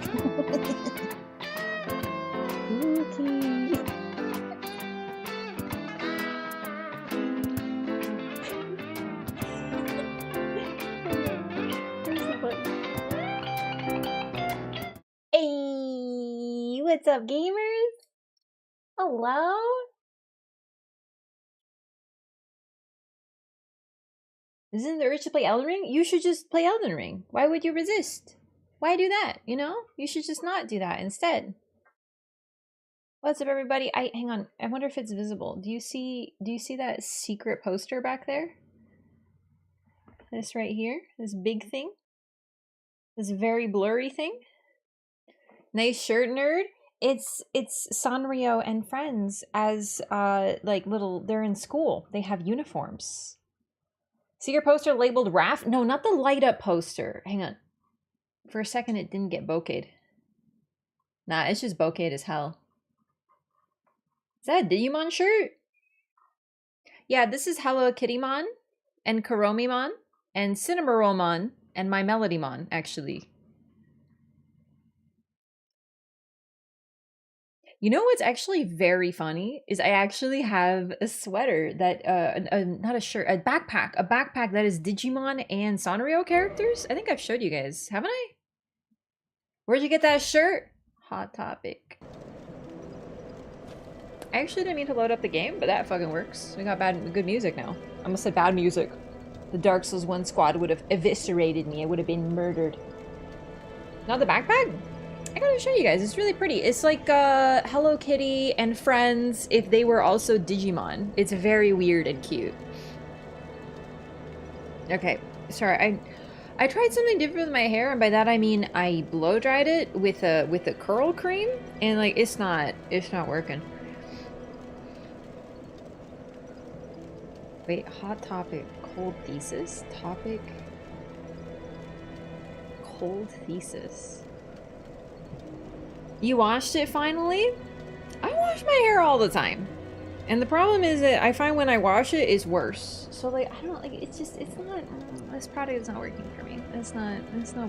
Okay. Where's the button? Hey, what's up, gamers? Hello? Isn't it urge to play Elden Ring? You should just play Elden Ring. Why would you resist? Why do that, you know? You should just not do that instead. What's up, everybody? Hang on. I wonder if it's visible. Do you see that secret poster back there? This right here? This big thing? This very blurry thing? Nice shirt, nerd. It's Sanrio and friends as like little, they're in school. They have uniforms. See your poster labeled Raph? No, not the light up poster. Hang on. For a second it didn't get bokeh'd. Nah, it's just bokeh'd as hell. Is that a Digimon shirt? Yeah, this is Hello Kittymon and Kuromimon and Cinnamorollmon and My Melodymon, actually. You know what's actually very funny is I actually have a sweater that not a shirt, a backpack that is Digimon and Sanrio characters. I think I've showed you guys, haven't I? Where'd you get that shirt? Hot topic. I actually didn't mean to load up the game, but that fucking works. We got good music now. I almost said bad music. The Dark Souls 1 squad would have eviscerated me. I would have been murdered. Not the backpack? I gotta show you guys. It's really pretty. It's like Hello Kitty and friends if they were also Digimon. It's very weird and cute. Okay, sorry. I tried something different with my hair, and by that I mean I blow dried it with a curl cream, and like it's not working. Wait, hot topic, cold thesis, topic, cold thesis. You washed it finally? I wash my hair all the time. And the problem is that I find when I wash it, it's worse. So like, I don't like, it's not, this product is not working for me. It's not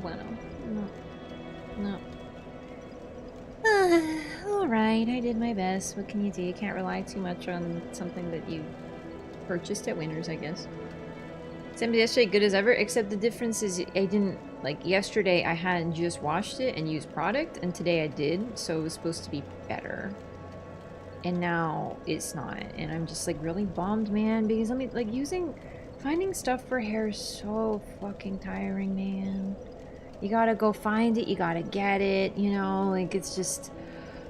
bueno. No. Alright, I did my best. What can you do? You can't rely too much on something that you purchased at Winners, I guess. Same yesterday, good as ever, except the difference is I didn't, like yesterday I hadn't just washed it and used product, and today I did, so it was supposed to be better. And now it's not, and I'm just like really bummed, man, because I mean, like finding stuff for hair is so fucking tiring, man. You gotta go find it, you gotta get it, you know, like it's just,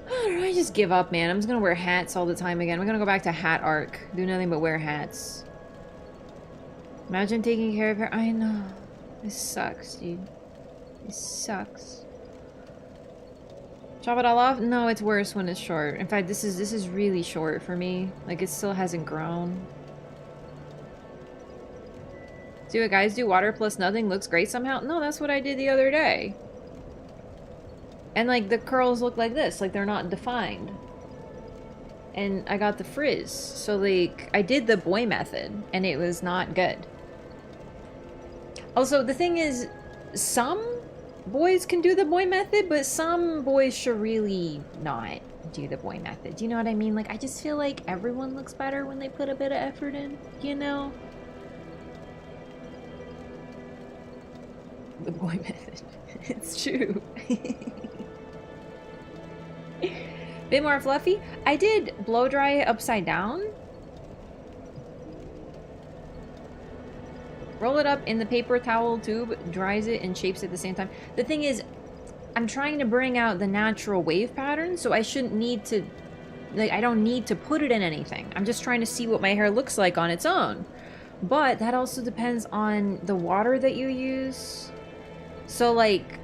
I don't know, I just give up, man. I'm just gonna wear hats all the time again. I'm gonna go back to hat arc, do nothing but wear hats. Imagine taking care of her. I know. This sucks, dude. This sucks. Chop it all off? No, it's worse when it's short. In fact, this is really short for me. Like, it still hasn't grown. See what guys do? Water plus nothing looks great somehow? No, that's what I did the other day. And, like, the curls look like this. Like, they're not defined. And I got the frizz. So, like, I did the boy method, and it was not good. Also, the thing is, some boys can do the boy method, but some boys should really not do the boy method. Do you know what I mean? Like, I just feel like everyone looks better when they put a bit of effort in, you know? The boy method. It's true. Bit more fluffy. I did blow dry it upside down. Roll it up in the paper towel tube, dries it and shapes it at the same time. The thing is, I'm trying to bring out the natural wave pattern, so I shouldn't need to, like, I don't need to put it in anything. I'm just trying to see what my hair looks like on its own. But that also depends on the water that you use. So, like,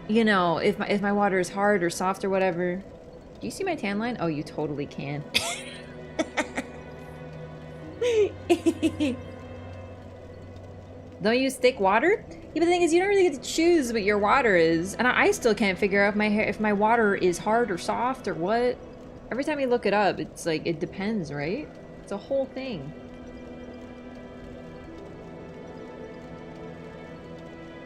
you know, if my water is hard or soft or whatever. Do you see my tan line? Oh, you totally can. Don't use thick water? Yeah, but the thing is, you don't really get to choose what your water is. And I still can't figure out if my water is hard or soft or what. Every time you look it up, it's like, it depends, right? It's a whole thing.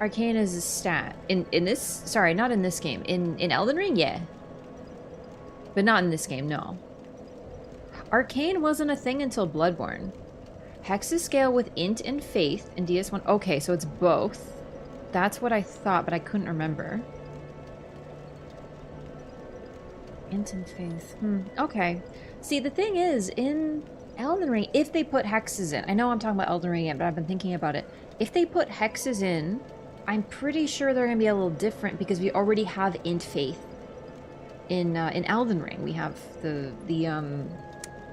Arcane is a stat. In this, sorry, not in this game. In Elden Ring, yeah. But not in this game, no. Arcane wasn't a thing until Bloodborne. Hexes scale with int and faith in DS1. Okay, so it's both. That's what I thought, but I couldn't remember. Int and faith. Okay. See, the thing is, in Elden Ring, if they put hexes in, I know I'm talking about Elden Ring again, but I've been thinking about it. If they put hexes in, I'm pretty sure they're going to be a little different because we already have int faith in Elden Ring. We have the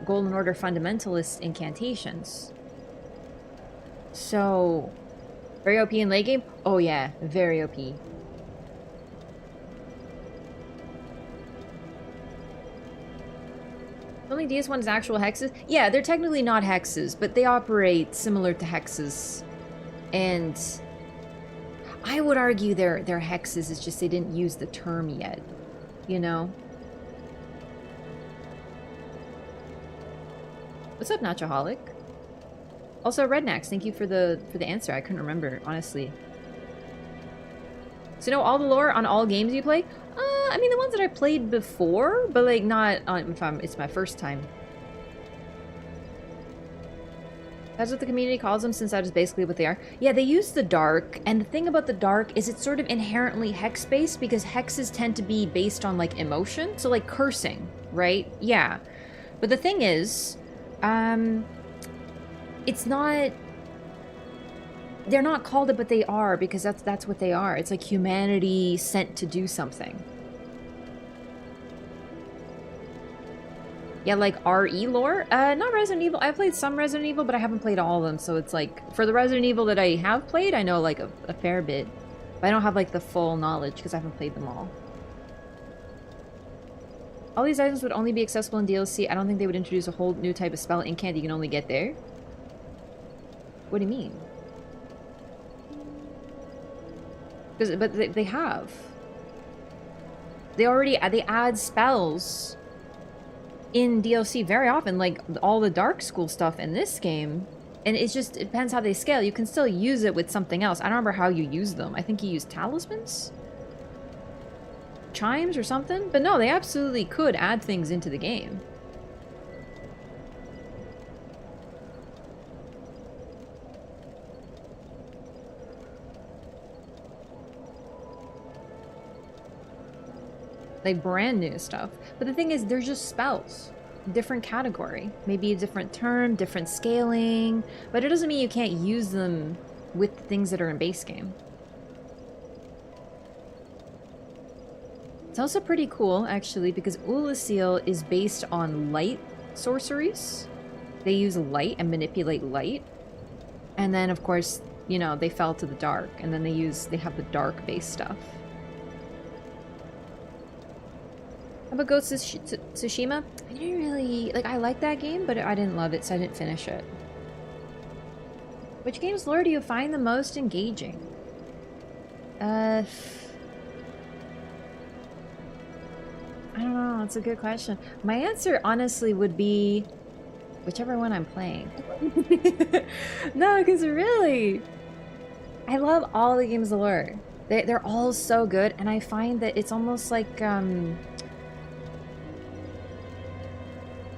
Golden Order fundamentalist incantations. So, very OP in late game? Oh yeah, very OP. Only DS1's actual hexes? Yeah, they're technically not hexes, but they operate similar to hexes. And I would argue they're hexes, it's just they didn't use the term yet, you know? What's up, Nachoholic? Also, Rednax, thank you for the answer. I couldn't remember, honestly. So know all the lore on all games you play? I mean, the ones that I played before, but like not on if it's my first time. That's what the community calls them, since that is basically what they are. Yeah, they use the dark, and the thing about the dark is it's sort of inherently hex-based because hexes tend to be based on like emotion, so like cursing, right? Yeah. But the thing is, it's not, they're not called it, but they are, because that's what they are. It's like humanity sent to do something. Yeah, like RE lore? Not Resident Evil. I played some Resident Evil, but I haven't played all of them, so it's like, for the Resident Evil that I have played, I know like a fair bit. But I don't have like the full knowledge, because I haven't played them all. All these items would only be accessible in DLC. I don't think they would introduce a whole new type of spell incant you can only get there. What do you mean? But they have. They add spells in DLC very often, like all the Dark School stuff in this game. And it depends how they scale. You can still use it with something else. I don't remember how you use them. I think you use talismans? Chimes or something? But no, they absolutely could add things into the game. Like brand new stuff. But the thing is, they're just spells. Different category. Maybe a different term, different scaling. But it doesn't mean you can't use them with the things that are in base game. It's also pretty cool, actually, because Ulasil is based on light sorceries. They use light and manipulate light. And then, of course, you know, they fell to the dark. And then they have the dark-based stuff. How about Ghost of Tsushima? I didn't really... Like, I like that game, but I didn't love it, so I didn't finish it. Which game's lore do you find the most engaging? I don't know, that's a good question. My answer, honestly, would be... whichever one I'm playing. No, because really... I love all the games lore. They're all so good, and I find that it's almost like...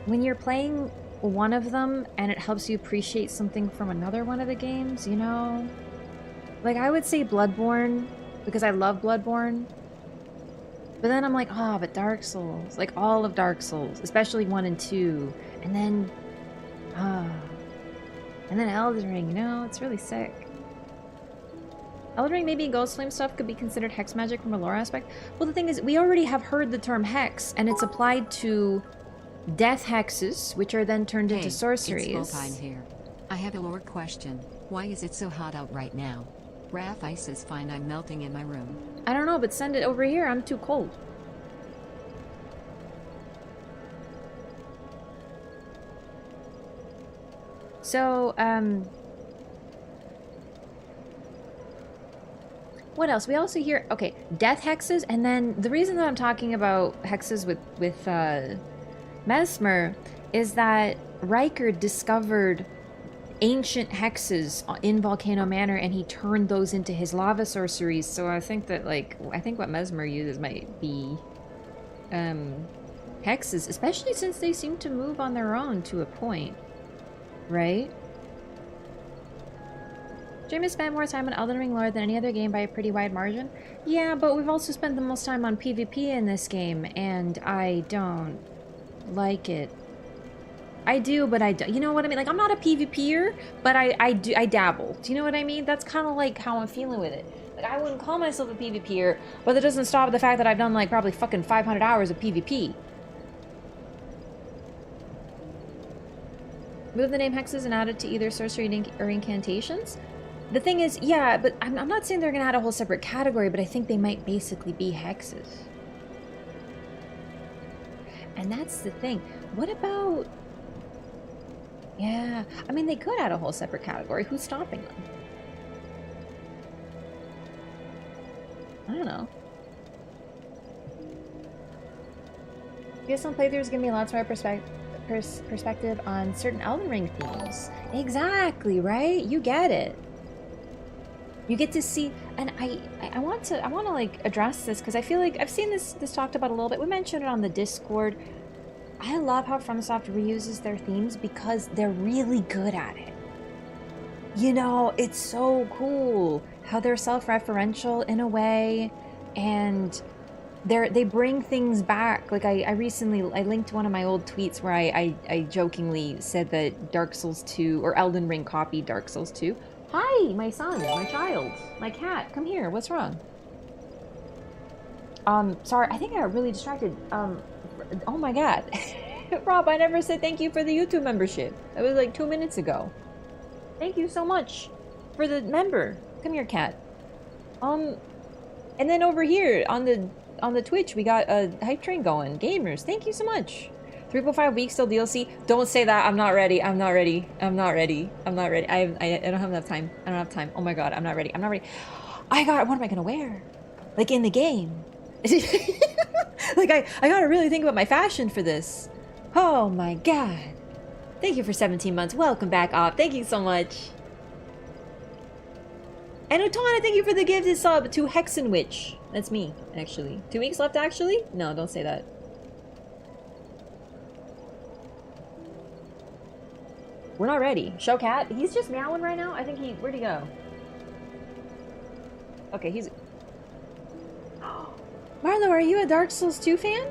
when you're playing one of them and it helps you appreciate something from another one of the games, you know? Like, I would say Bloodborne, because I love Bloodborne. But then I'm like, oh, but Dark Souls. Like, all of Dark Souls, especially 1 and 2. And then, and then Elden Ring, you know? It's really sick. Elden Ring, maybe Ghost Flame stuff could be considered hex magic from a lore aspect. Well, the thing is, we already have heard the term hex, and it's applied to death hexes, which are then turned into sorceries. It's Volpine here. I have a lore question. Why is it so hot out right now? Raph ice is fine, I'm melting in my room. I don't know, but send it over here, I'm too cold. So, what else? We also hear, okay, death hexes, and then the reason that I'm talking about hexes with Mesmer is that Riker discovered ancient hexes in Volcano Manor, and he turned those into his lava sorceries. So I think that, like, I think what Mesmer uses might be hexes, especially since they seem to move on their own to a point, right? Jamie spent more time on Elden Ring lore than any other game by a pretty wide margin. Yeah, but we've also spent the most time on PvP in this game, and I don't like it. I do, but I don't. You know what I mean? Like, I'm not a PvPer, but I dabble. Do you know what I mean? That's kind of like how I'm feeling with it. Like, I wouldn't call myself a PvPer, but that doesn't stop the fact that I've done, like, probably fucking 500 hours of PvP. Move the name hexes and add it to either sorcery or incantations? The thing is, yeah, but I'm not saying they're going to add a whole separate category, but I think they might basically be hexes. And that's the thing. What about... Yeah, I mean, they could add a whole separate category. Who's stopping them? I don't know. I guess some playthroughs give me lots more perspective on certain Elden Ring themes. Exactly, right? You get it. You get to see, and I want to like address this because I feel like I've seen this talked about a little bit. We mentioned it on the Discord. I love how FromSoft reuses their themes because they're really good at it. You know, it's so cool how they're self-referential in a way, and they bring things back. Like I recently linked one of my old tweets where I jokingly said that Dark Souls 2 or Elden Ring copied Dark Souls 2. Hi, my son, my child, my cat, come here, what's wrong? Sorry, I think I got really distracted. Oh my god. Rob, I never said thank you for the YouTube membership. That was like 2 minutes ago. Thank you so much for the member. Come here, cat. And then over here on the Twitch, we got a hype train going. Gamers, thank you so much. 3.5 weeks till DLC. Don't say that. I'm not ready. I'm not ready. I'm not ready. I'm not ready. I don't have enough time. I don't have time. Oh my god, I'm not ready. I'm not ready. What am I gonna wear? Like in the game. Like I gotta really think about my fashion for this. Oh my god. Thank you for 17 months. Welcome back, Op. Thank you so much. And Otana, thank you for the gifted sub to Hexenwitch. That's me, actually. 2 weeks left, actually? No, don't say that. We're not ready. Show cat. He's just meowing right now. I think where'd he go? Okay, he's... Marlo, are you a Dark Souls 2 fan?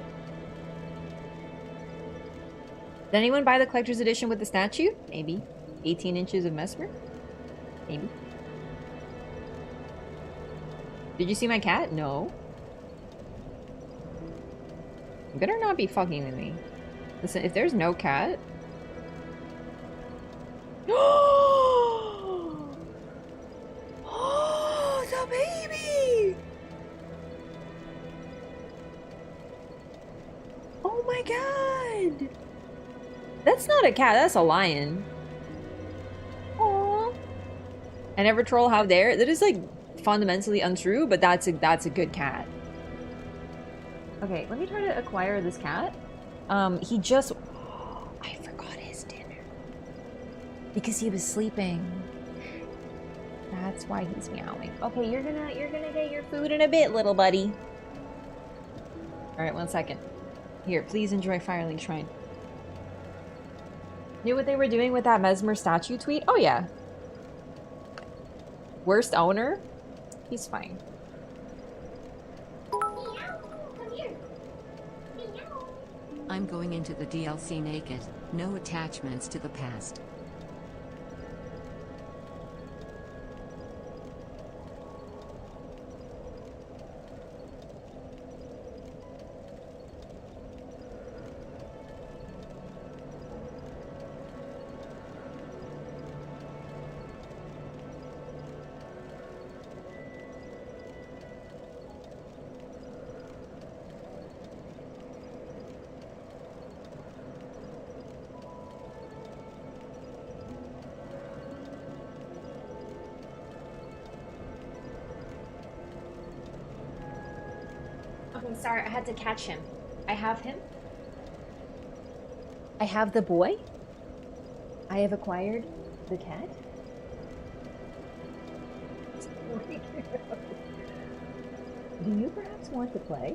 Did anyone buy the collector's edition with the statue? Maybe. 18 inches of Mesmer? Maybe. Did you see my cat? No. You better not be fucking with me. Listen, if there's no cat... Oh, the baby! Oh my god! That's not a cat, that's a lion. Aww. I never troll how dare. That is like fundamentally untrue, but that's a good cat. Okay, let me try to acquire this cat. He just... I forgot his dinner. Because he was sleeping. That's why he's meowing. Okay, you're gonna get your food in a bit, little buddy. Alright, 1 second. Here, please enjoy Firelink Shrine. Knew what they were doing with that Mesmer statue tweet? Oh yeah. Worst owner? He's fine. I'm going into the DLC naked, no attachments to the past. Sorry, I had to catch him. I have him. I have the boy. I have acquired The cat? Do you perhaps want to play?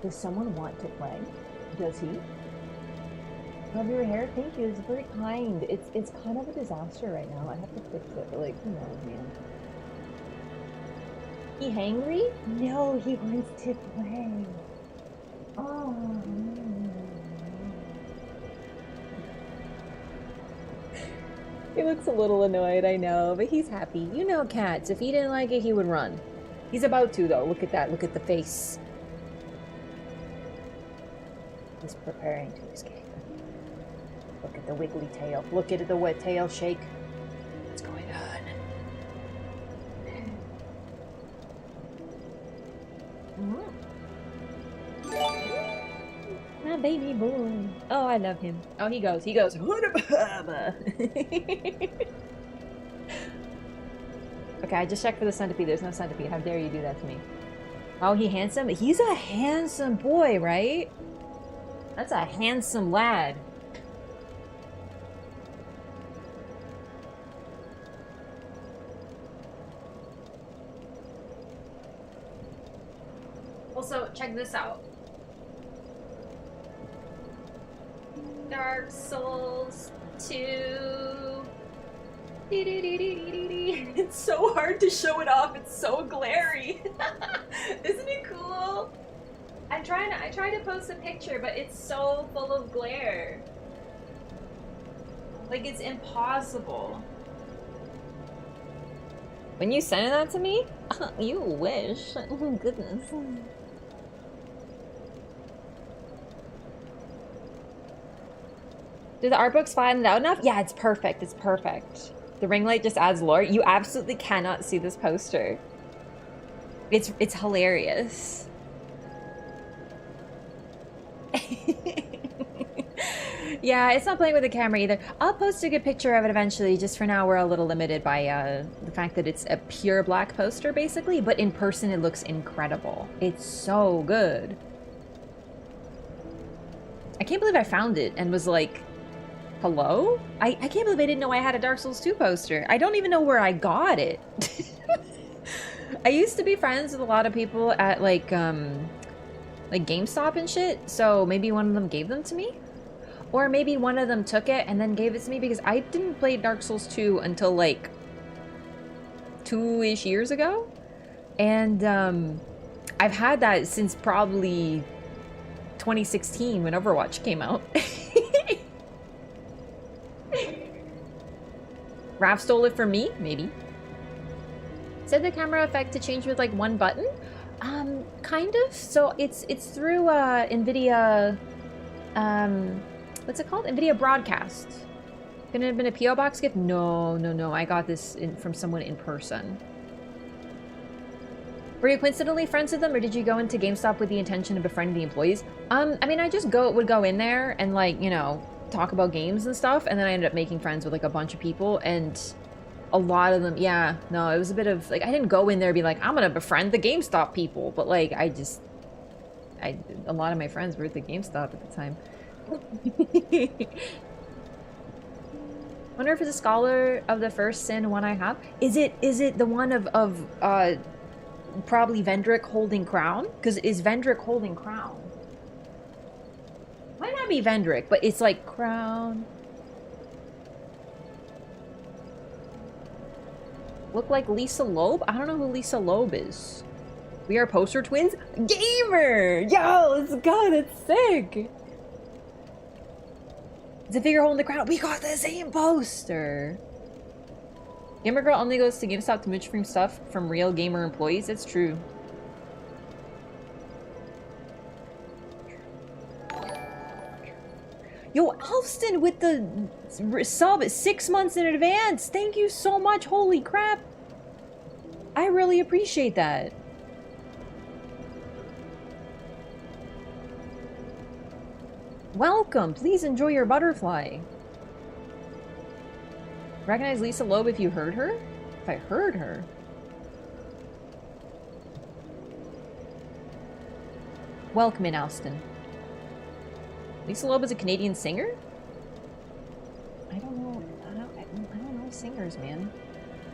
Does someone want to play? Does he? Love your hair? Thank you. It's very kind. It's kind of a disaster right now. I have to fix it, but like, who knows, man. He hangry? No, he wants to play. Oh. He looks a little annoyed, I know, but he's happy. You know cats. If he didn't like it, he would run. He's about to, though. Look at that. Look at the face. He's preparing to escape. Look at the wiggly tail. Look at the wet tail shake. What's going on? My baby boy. Oh, I love him. Oh, he goes. He goes. Okay, I just checked for the centipede. There's no centipede. How dare you do that to me? Oh, he handsome? He's a handsome boy, right? That's a handsome lad. Also, check this out. Dark Souls 2. It's so hard to show it off. It's so glary. Isn't it cool? I try to post a picture, but it's so full of glare. Like, it's impossible. When you sent that to me? You wish. Oh, goodness. Do the art books flatten it out enough? Yeah, it's perfect. It's perfect. The ring light just adds lore. You absolutely cannot see this poster. It's hilarious. Yeah, it's not playing with the camera either. I'll post a good picture of it eventually. Just for now, we're a little limited by the fact that it's a pure black poster, basically. But in person, it looks incredible. It's so good. I can't believe I found it and was like, hello? I can't believe I didn't know I had a Dark Souls 2 poster. I don't even know where I got it. I used to be friends with a lot of people at like GameStop and shit, so maybe one of them gave them to me? Or maybe one of them took it and then gave it to me, because I didn't play Dark Souls 2 until like 2-ish years ago. And I've had that since probably 2016 when Overwatch came out. Raph stole it from me? Maybe. Said the camera effect to change with like one button? Kind of. So it's through NVIDIA, what's it called? NVIDIA Broadcast. Couldn't it have been a PO box gift? No. I got this from someone in person. Were you coincidentally friends with them, or did you go into GameStop with the intention of befriending the employees? I mean, I just would go in there and like, you know, talk about games and stuff, and then I ended up making friends with like a bunch of people, and a lot of them, yeah, no, it was a bit of like, I didn't go in there and be like, I'm gonna befriend the GameStop people, but like, a lot of my friends were at the GameStop at the time. Wonder if it's a Scholar of the First Sin one I have. Is it the one of probably Vendrick holding crown? Because is Vendrick holding crown? Might not be Vendrick, but it's like crown. Look like Lisa Loeb? I don't know who Lisa Loeb is. We are poster twins? Gamer! Yo, let's go, that's sick! It's a figure holding the crown. We got the same poster! Gamer Girl only goes to GameStop to mooch from stuff from real gamer employees. It's true. Yo, Alston with the sub 6 months in advance. Thank you so much. Holy crap. I really appreciate that. Welcome. Please enjoy your butterfly. Recognize Lisa Loeb if you heard her? If I heard her. Welcome in, Alston. Lisa Loeb is a Canadian singer? I don't know. singers, man.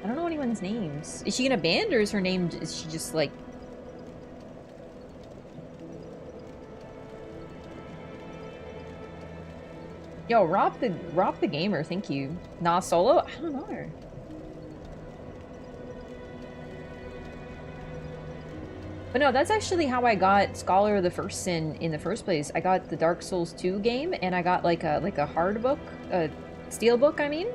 I don't know anyone's names. Is she in a band or is her name, is she just like... Yo, Rob the gamer, thank you. Nah, solo? I don't know her. But no, that's actually how I got Scholar of the First Sin in the first place. I got the Dark Souls 2 game, and I got like a hard book, a steel book, I mean.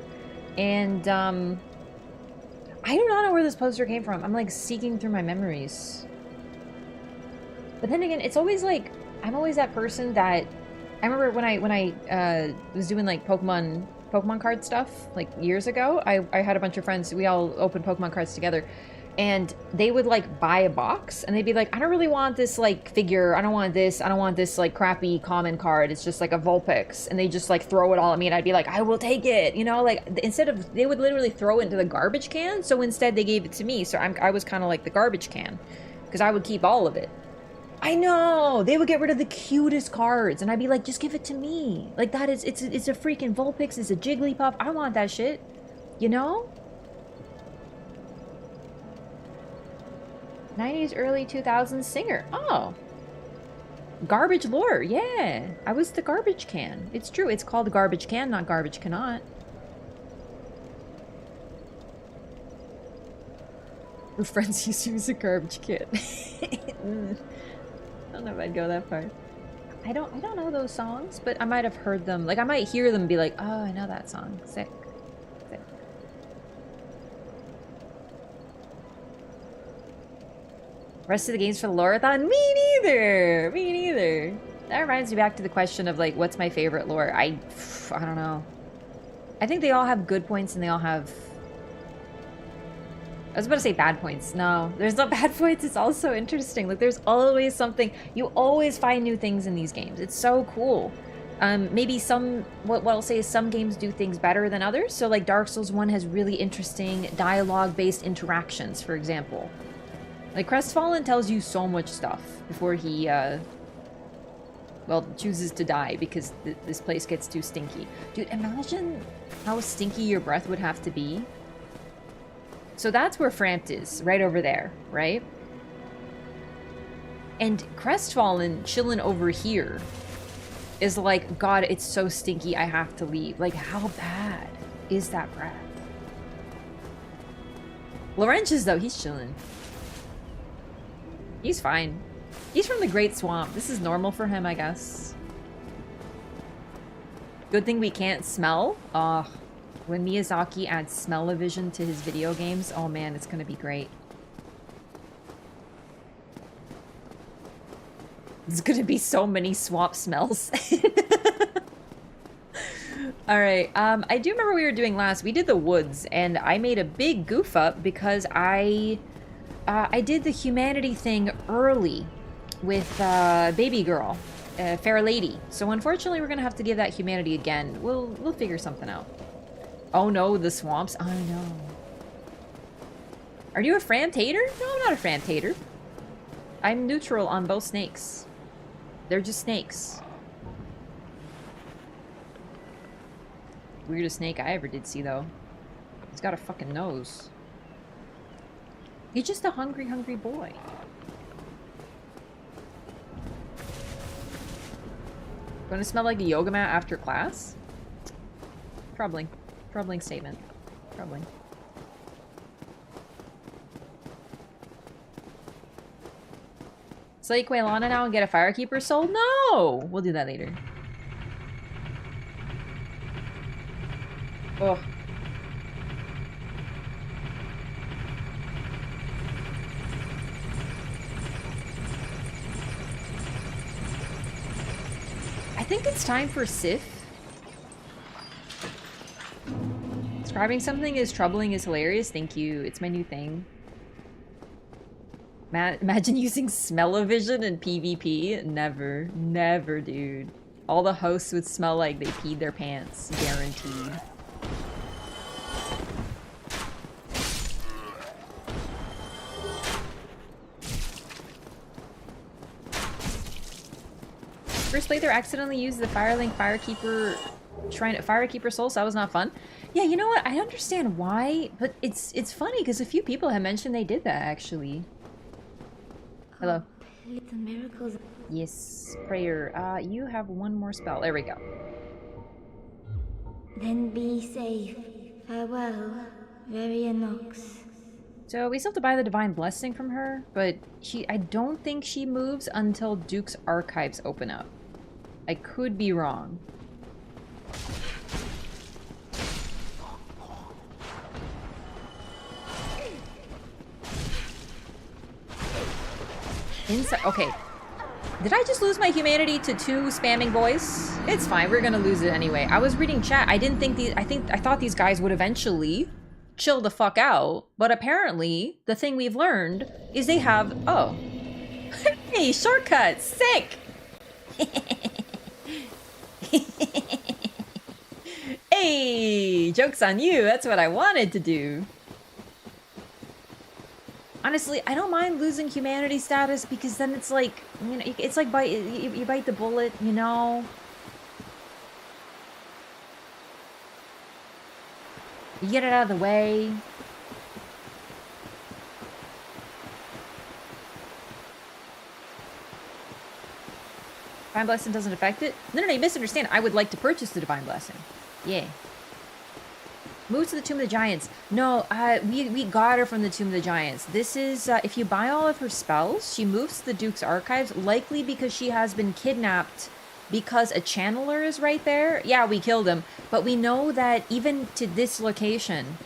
And I do not know where this poster came from. I'm like seeking through my memories. But then again, it's always like, I'm always that person that, I remember when I was doing like Pokemon card stuff like years ago, I had a bunch of friends, we all opened Pokemon cards together, and they would like buy a box and they'd be like, I don't really want this like figure, I don't want this like crappy common card, it's just like a Vulpix, and they just like throw it all at me and I'd be like, I will take it, you know, like instead of, they would literally throw it into the garbage can, so instead they gave it to me, so I was kind of like the garbage can because I would keep all of it. I know! They would get rid of the cutest cards, and I'd be like, just give it to me. Like, that is, it's a freaking Vulpix, it's a Jigglypuff, I want that shit. You know? 90s, early 2000s singer. Oh. Garbage lore, yeah. I was the garbage can. It's true, it's called garbage can, not garbage cannot. Her friends used to use a garbage can. I don't know if I'd go that far. I don't know those songs, but I might have heard them. Like, I might hear them and be like, oh, I know that song. Sick. Sick. Rest of the games for the Loreathon? Me neither! Me neither. That reminds me back to the question of, like, what's my favorite lore? I don't know. I think they all have good points and they all have... I was about to say bad points. No, there's no bad points. It's all so interesting. Like, there's always something. You always find new things in these games. It's so cool. Maybe some, what I'll say is some games do things better than others. So, like, Dark Souls 1 has really interesting dialogue-based interactions, for example. Like, Crestfallen tells you so much stuff before he, well, chooses to die because this place gets too stinky. Dude, imagine how stinky your breath would have to be. So that's where Framped is, right over there, right? And Crestfallen chilling over here is like, God, it's so stinky, I have to leave. Like, how bad is that breath? Laurentius, though, he's chilling. He's fine. He's from the Great Swamp. This is normal for him, I guess. Good thing we can't smell. Ugh. When Miyazaki adds smell-o-vision to his video games, oh man, it's gonna be great. There's gonna be so many swamp smells. Alright, I do remember we were doing last, we did the woods, and I made a big goof up because I did the humanity thing early with Baby Girl, Fair Lady. So unfortunately we're gonna have to give that humanity again. We'll figure something out. Oh no, the swamps. I know. Are you a Fram-tater? No, I'm not a Fram-tater. I'm neutral on both snakes. They're just snakes. Weirdest snake I ever did see, though. He's got a fucking nose. He's just a hungry, hungry boy. Gonna smell like a yoga mat after class? Troubling. Troubling statement. Troubling. Slay Quailana now and get a Firekeeper soul? No! We'll do that later. Oh. I think it's time for Sif. Describing something as troubling is hilarious. Thank you. It's my new thing. Imagine using smell-o-vision in PvP. Never. Never, dude. All the hosts would smell like they peed their pants. Guaranteed. First playthrough accidentally used the Firelink Firekeeper Shrine at Firekeeper Soul, so that was not fun. Yeah, you know what? I understand why, but it's funny because a few people have mentioned they did that actually. Hello. The miracles. Yes, prayer. You have one more spell. There we go. Then be safe. Farewell, Verianox. So we still have to buy the Divine Blessing from her, but I don't think she moves until Duke's Archives open up. I could be wrong. Okay. Did I just lose my humanity to 2 spamming boys? It's fine, we're gonna lose it anyway. I was reading chat, I didn't think I thought these guys would eventually chill the fuck out, but apparently the thing we've learned is they have, oh. Hey, shortcut, sick! Hey, joke's on you, that's what I wanted to do. Honestly, I don't mind losing humanity status because then it's like, you know, it's like you bite the bullet, you know? You get it out of the way. Divine Blessing doesn't affect it? No, you misunderstand. I would like to purchase the Divine Blessing. Yeah. Move to the Tomb of the Giants. No, we got her from the Tomb of the Giants. This is, if you buy all of her spells, she moves to the Duke's Archives, likely because she has been kidnapped because a channeler is right there. Yeah, we killed him. But we know that even to this location,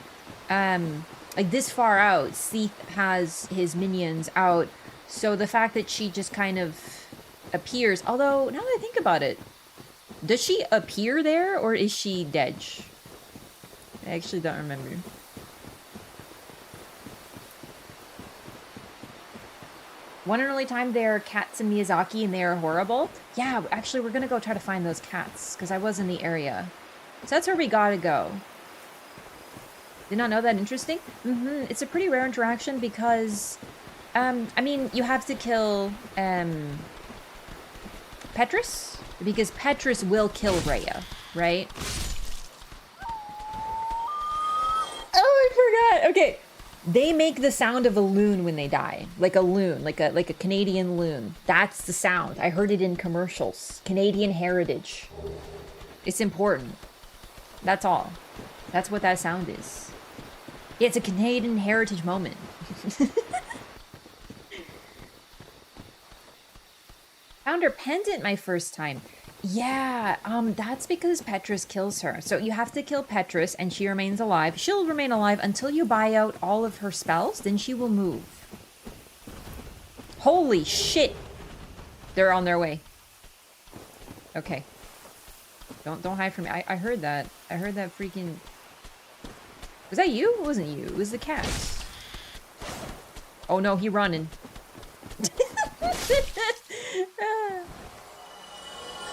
like this far out, Seath has his minions out. So the fact that she just kind of appears, although now that I think about it, does she appear there or is she dead? I actually don't remember. One and only time there are cats in Miyazaki and they are horrible. Yeah, actually we're gonna go try to find those cats because I was in the area. So that's where we gotta go. Did not know that. Interesting. It's a pretty rare interaction because, I mean, you have to kill Petrus because Petrus will kill Rhea, right? Oh, I forgot. Okay. They make the sound of a loon when they die. Like a loon, like a Canadian loon. That's the sound. I heard it in commercials. Canadian heritage. It's important. That's all. That's what that sound is. Yeah, it's a Canadian heritage moment. Found her pendant my first time. Yeah, that's because Petrus kills her. So you have to kill Petrus and she remains alive. She'll remain alive until you buy out all of her spells, then she will move. Holy shit! They're on their way. Okay. Don't hide from me. I heard that. I heard that freaking... Was that you? It wasn't you. It was the cat. Oh no, he running.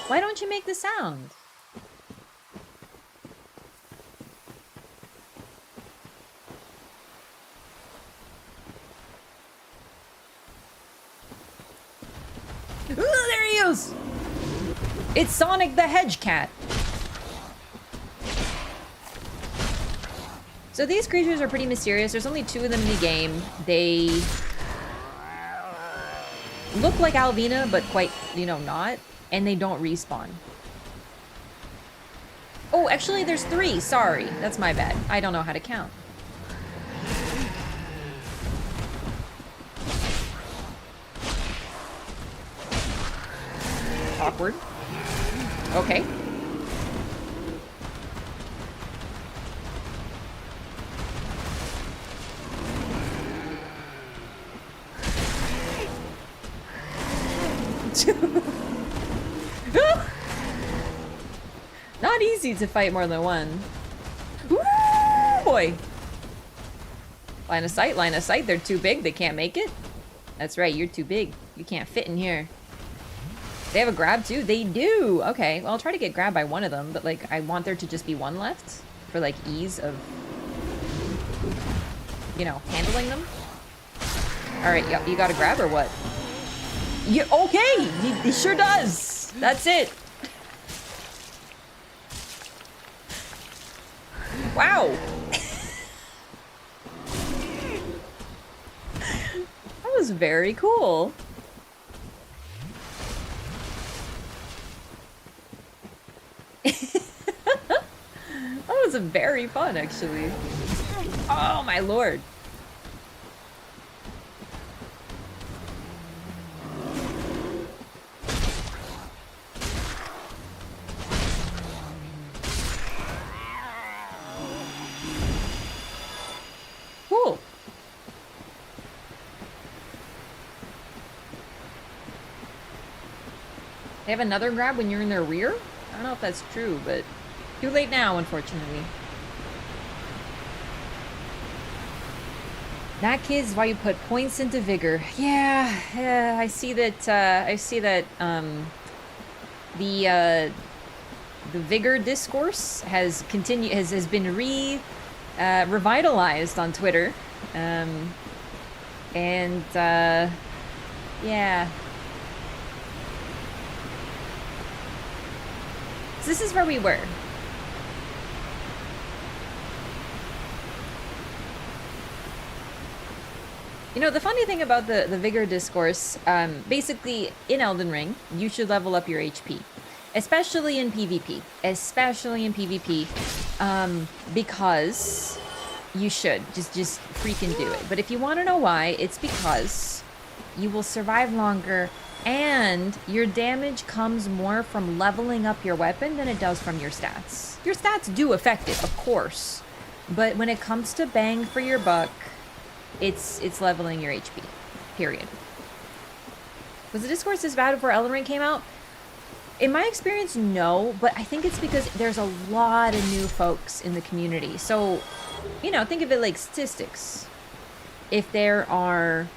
Why don't you make the sound? Ooh, there he is! It's Sonic the Hedge Cat. So these creatures are pretty mysterious. There's only 2 of them in the game. They look like Alvina, but quite, you know, not. And they don't respawn. Oh, actually there's 3. Sorry. That's my bad. I don't know how to count. Awkward. Okay. Not easy to fight more than one. Woo, boy. Line of sight, line of sight. They're too big. They can't make it. That's right. You're too big. You can't fit in here. They have a grab too? They do. Okay. Well, I'll try to get grabbed by one of them, but like I want there to just be one left for like ease of, you know, handling them. All right. You got to grab or what? Yeah, okay. He sure does. That's it. Wow! That was very cool. That was very fun, actually. Oh my lord. Cool. They have another grab when you're in their rear? I don't know if that's true, but too late now, unfortunately. That kid's why you put points into Vigor. Yeah, I see that, the Vigor discourse has been revitalized on Twitter. Yeah. So this is where we were. You know, the funny thing about the Vigor discourse, basically, in Elden Ring, you should level up your HP. Especially in PvP. Because you should. Just freaking do it. But if you want to know why, it's because you will survive longer and your damage comes more from leveling up your weapon than it does from your stats. Your stats do affect it, of course. But when it comes to bang for your buck, it's leveling your HP. Period. Was the discourse as bad before Elden Ring came out? In my experience, no, but I think it's because there's a lot of new folks in the community. So, you know, think of it like statistics. If there are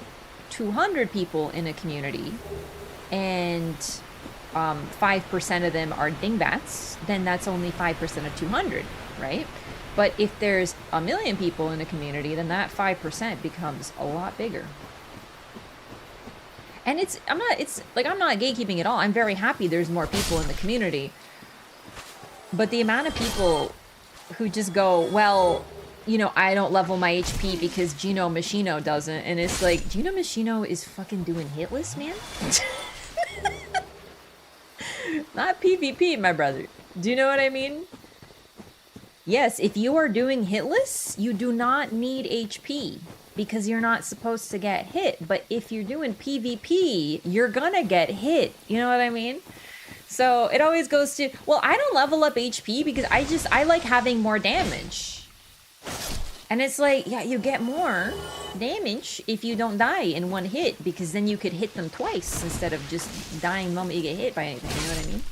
200 people in a community and 5% of them are dingbats, then that's only 5% of 200, right? But if there's 1 million people in a community, then that 5% becomes a lot bigger. And I'm not gatekeeping at all. I'm very happy there's more people in the community. But the amount of people who just go, well, you know, I don't level my HP because Gino Machino doesn't. And it's like, Gino Machino is fucking doing hitless, man. Not PvP, my brother. Do you know what I mean? Yes, if you are doing hitless, you do not need HP because you're not supposed to get hit. But if you're doing PvP, you're gonna get hit. You know what I mean? So it always goes to, well, I don't level up HP because I like having more damage. And it's like, yeah, you get more damage if you don't die in one hit because then you could hit them twice instead of just dying the moment you get hit by anything. You know what I mean?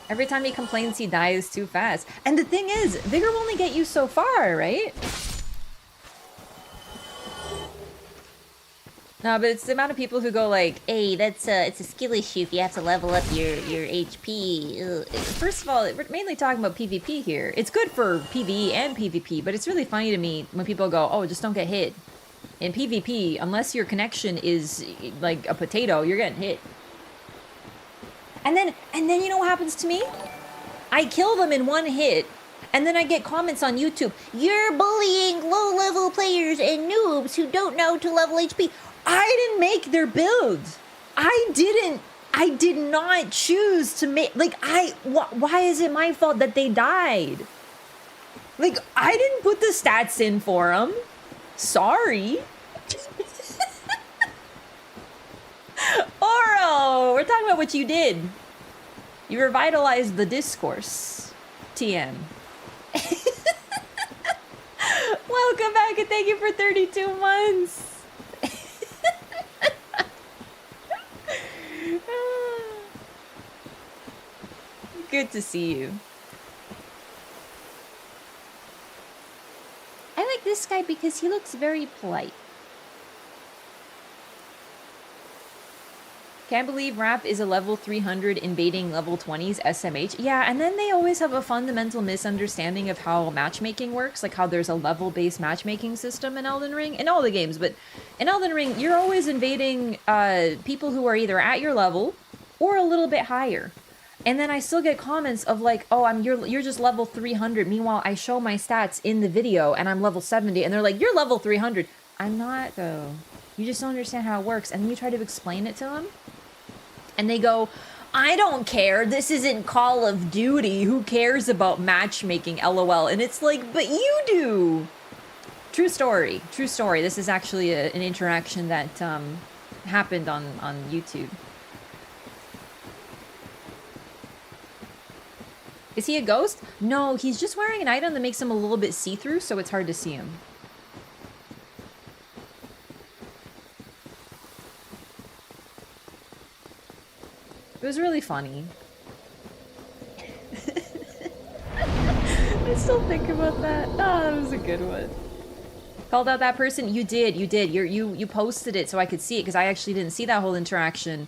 Every time he complains he dies too fast. And the thing is, Vigor will only get you so far, right? No, but it's the amount of people who go like, hey, it's a skill issue if you have to level up your HP. Ugh. First of all, we're mainly talking about PvP here. It's good for PvE and PvP, but it's really funny to me when people go, oh, just don't get hit. In PvP, unless your connection is like a potato, you're getting hit. And then you know what happens to me? I kill them in one hit, and then I get comments on YouTube. You're bullying low-level players and noobs who don't know to level HP. I didn't make their build. I did not choose to make, like, why is it my fault that they died? Like, I didn't put the stats in for them. Sorry. Oro, we're talking about what you did. You revitalized the discourse. TM. Welcome back and thank you for 32 months. Good to see you. I like this guy because he looks very polite. Can't believe Rap is a level 300 invading level 20's SMH. Yeah, and then they always have a fundamental misunderstanding of how matchmaking works, like how there's a level-based matchmaking system in Elden Ring, in all the games, but in Elden Ring, you're always invading people who are either at your level or a little bit higher. And then I still get comments of like, oh, you're just level 300. Meanwhile, I show my stats in the video and I'm level 70. And they're like, you're level 300. I'm not, though. You just don't understand how it works. And then you try to explain it to them. And they go, I don't care. This isn't Call of Duty. Who cares about matchmaking, LOL. And it's like, but you do. True story. True story. This is actually an interaction that happened on YouTube. Is he a ghost? No, he's just wearing an item that makes him a little bit see-through, so it's hard to see him. It was really funny. I still think about that. Oh, that was a good one. Called out that person? You did. You posted it so I could see it, because I actually didn't see that whole interaction.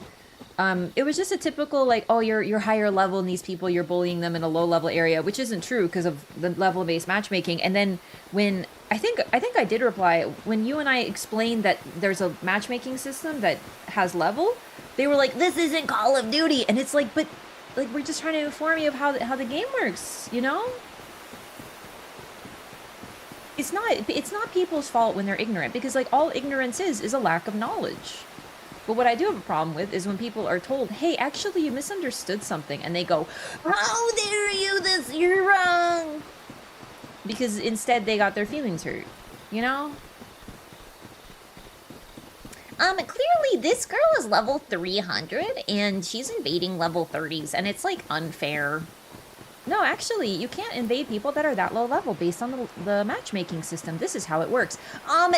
It was just a typical, like, oh, you're higher level than these people, you're bullying them in a low level area, which isn't true because of the level based matchmaking. And then when I think I did reply when you and I explained that there's a matchmaking system that has level, they were like, this isn't Call of Duty. And it's like, but like, we're just trying to inform you of how the game works, you know? It's not people's fault when they're ignorant, because like all ignorance is a lack of knowledge. But what I do have a problem with is when people are told, hey, actually you misunderstood something, and they go, how dare you, you're wrong. Because instead they got their feelings hurt, you know? Clearly this girl is level 300 and she's invading level 30s, and it's like unfair. No, actually, you can't invade people that are that low level based on the matchmaking system. This is how it works.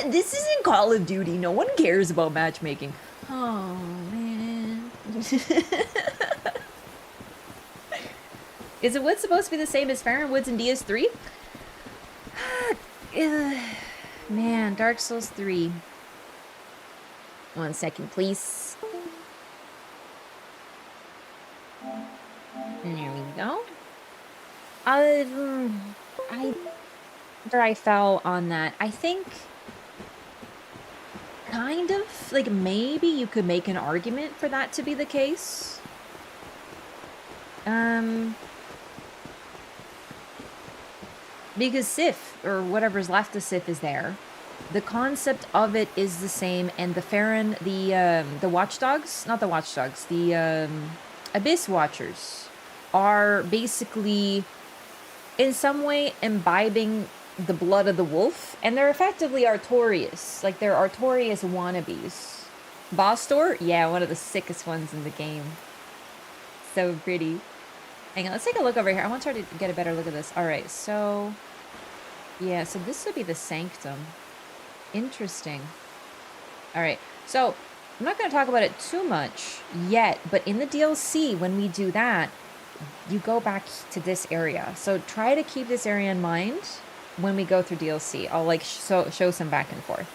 This isn't Call of Duty. No one cares about matchmaking. Oh, man. Is it Wood supposed to be the same as Farron Woods in DS3? Man, Dark Souls 3. 1 second, please. There we go. I fell on that. I think kind of like maybe you could make an argument for that to be the case. Because Sif, or whatever's left of Sif, is there. The concept of it is the same, and the Farron, the Watchdogs, not the Watchdogs, the Abyss Watchers are basically in some way imbibing the blood of the wolf, and they're effectively Artorias. Like, they're Artorias wannabes. Boss Door? Yeah, one of the sickest ones in the game. So pretty. Hang on, let's take a look over here. I want to try to get a better look at this. Alright, so... yeah, so this would be the Sanctum. Interesting. Alright, so I'm not going to talk about it too much yet, but in the DLC, when we do that, you go back to this area. So try to keep this area in mind when we go through DLC. I'll like show some back and forth.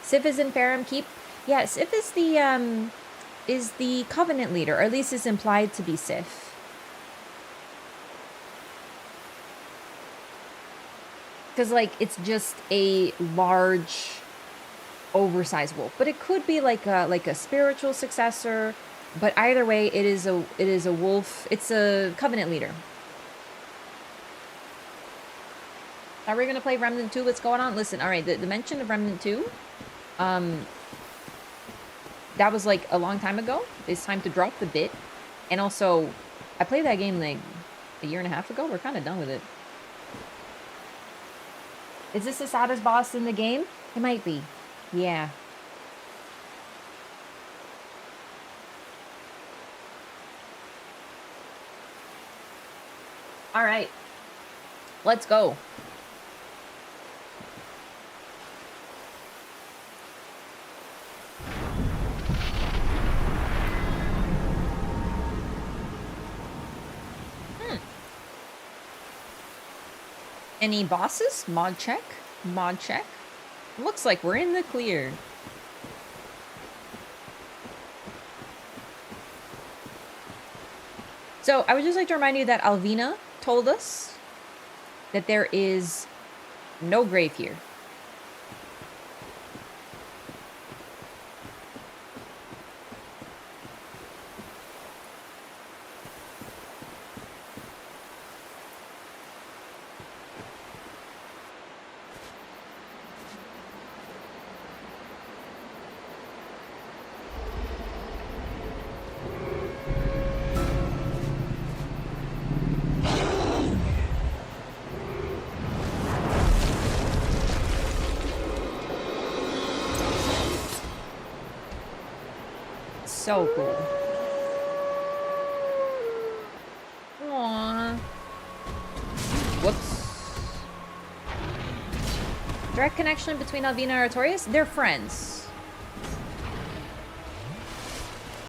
Sif is in Farum Keep. Yeah, Sif is the Covenant leader, or at least is implied to be Sif. Because like it's just a large, oversized wolf, but it could be like a spiritual successor. But either way, it is a wolf. It's a Covenant leader. Are we gonna play Remnant 2? What's going on? Listen, all right. The mention of Remnant 2, that was like a long time ago. It's time to drop the bit. And also, I played that game like a year and a half ago. We're kind of done with it. Is this the saddest boss in the game? It might be. Yeah. All right. Let's go. Any bosses? Mod check? Mod check? Looks like we're in the clear. So, I would just like to remind you that Alvina told us that there is no grave here. so cool. Aww. Whoops. Direct connection between Alvina and Artorias? They're friends.